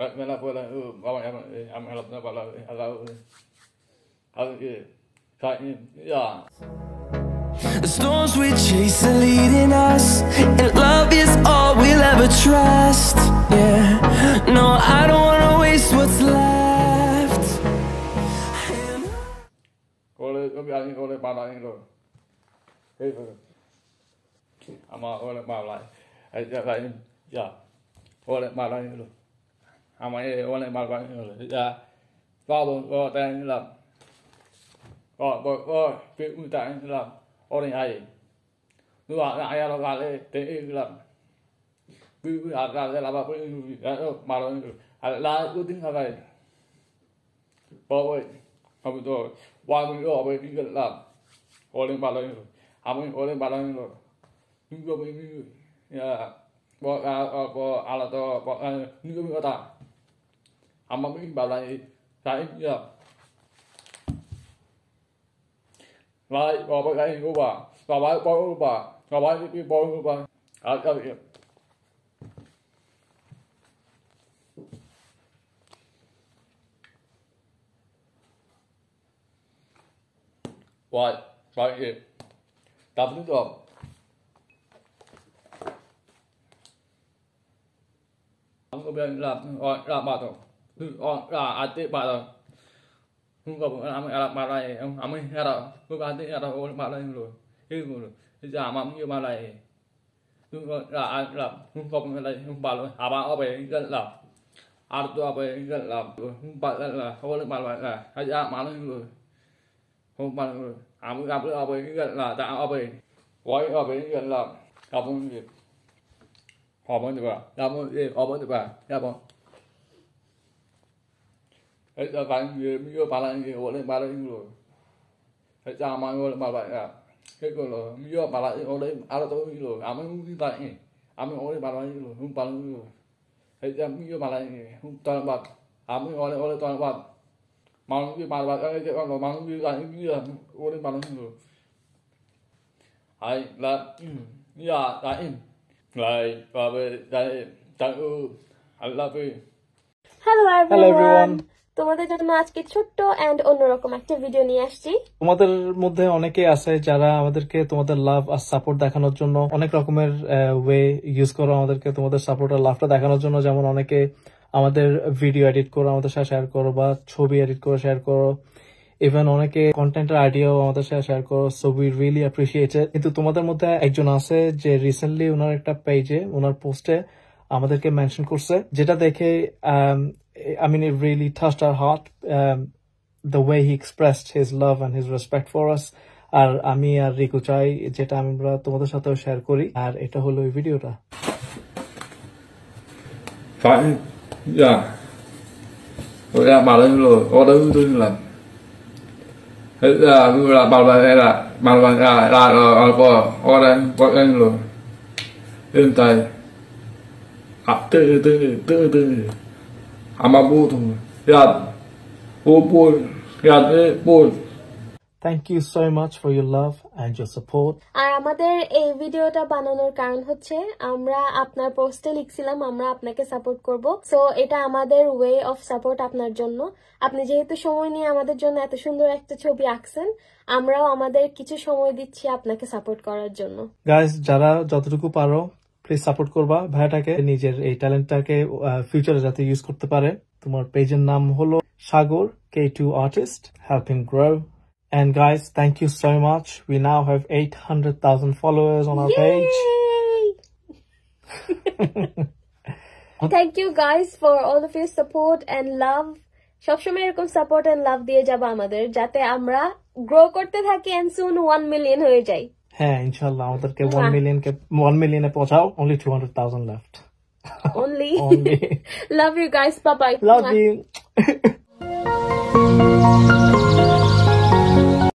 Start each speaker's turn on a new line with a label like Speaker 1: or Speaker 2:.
Speaker 1: The storms we chase are leading us, and love is all we'll ever trust. Yeah, no, I don't wanna waste what's left.
Speaker 2: Orang ai, tu ayah lo kali, teh lam, tu ada laba pun, malu, lah tu tinggal kali, bawa, kamu tu, wang itu apa tinggal lam, orang malu, kami orang malu itu, tinggal begini, ya, bawa alat tu, bawa tinggal begini tak, kami begini malu, saya ya. Lại bỏ vào cái của bà, vào bãi bó của bà, vào bãi cái bó của bà, cái gì? Vậy gì? Tập nước rồi. Không có bên làm bà thôi, là ai tiếp bà rồi. Không có làm bà này, ông ấy nghe đâu, tôi bán thế đâu, ông bà này rồi, cái giả mắm như bà này, tôi là ai làm, không có cái này, không bà rồi, bà ở bên gần làm, tôi ở bên gần làm, không bà gần là, không có bà là, hay giả mắm này rồi, không bà rồi, mới gặp ở bên gần là, ta ở bên, quay ở bên gần làm, gặp không gì, họ mới được bà, làm gì, họ mới được bà, nghe không? Hết giờ cái gì mới bà lại gì gọi lên bà lại rồi, hết giờ mà gọi lên bà lại à, hết rồi mới bà lại gọi lên à tôi rồi, mới không tại nhỉ, mới gọi lên bà lại rồi, không bà rồi, hết giờ mới bà lại không toàn bà, mới gọi lên toàn bà, mà cái bà cái con mà như là gọi lên bà lại rồi, hay là giờ đấy lại và về đây tặng I love you.
Speaker 3: Hello everyone. তোমাদের জন্য আজকে ছোট্ট এন্ড অন্যরকম একটা ভিডিও নিয়ে আসছি।
Speaker 4: তোমাদের মধ্যে অনেকে আছে যারা আমাদেরকে তোমাদের লাভ আর সাপোর্ট দেখানোর জন্য অনেক রকমের ওয়ে ইউজ করো আমাদেরকে তোমাদের সাপোর্ট আর লাভটা দেখানোর জন্য, যেমন অনেকে আমাদের ভিডিও এডিট করো আমাদের সাথে শেয়ার করো, বা ছবি এডিট করে শেয়ার করো, ইভেন অনেকে কন্টেন্টের আইডিয়াও আমাদের সাথে শেয়ার করো। So we really appreciate it. কিন্তু তোমাদের মধ্যে একজন আছে যে রিসেন্টলি ওনার একটা পেজে ওনার পোস্টে আমাদেরকে মেনশন করছে, যেটা দেখে I mean, it really touched our heart, the way he expressed his love and his respect for us. আর আমি আর রিকু চাই যেটা আমরা তোমাদের সাথেও শেয়ার করি, আর এটা হলো এই ভিডিওটা।
Speaker 2: Phải, dạ. Tôi đã bảo lên rồi, có đâu tôi làm. Thế là bảo là có đây, có đây rồi. Lên tay. Từ.
Speaker 4: Thank you so much for your love and your support.
Speaker 3: আর আমাদের এই ভিডিওটা বানানোর কারণ হচ্ছে আমরা আপনার পোস্টে লিখছিলাম আমরা আপনাকে সাপোর্ট করব। সো এটা আমাদের ওয়ে অফ সাপোর্ট আপনার জন্য। আপনি যেহেতু সময় নিয়ে আমাদের জন্য এত সুন্দর একটা ছবি আঁকছেন, আমরাও আমাদের কিছু সময় দিচ্ছি আপনাকে সাপোর্ট করার জন্য।
Speaker 4: গাইস, যারা যতটুকু পারো প্লিজ সাপোর্ট করবা ভাইটাকে, নিজের এই ট্যালেন্টটাকে ফিউচারে যাতে ইউজ করতে পারে। তোমার পেজের নাম হলো সাগর K2 Artist. Help him grow. And guys, thank you so much. We now have 800,000 followers on our page.
Speaker 3: Thank you guys for all of your support and love. সবসময় এরকম সাপোর্ট এন্ড লাভ দিয়ে যাবা আমাদের, যাতে আমরা গ্রো করতে থাকি and soon 1 million হয়ে যাই।
Speaker 4: হ্যাঁ, ইনশাআল্লাহ আমাদেরকে 1 million এ পৌঁছাও। Only 200,000 left.
Speaker 3: Only. Love you guys. Bye bye.
Speaker 4: Love you.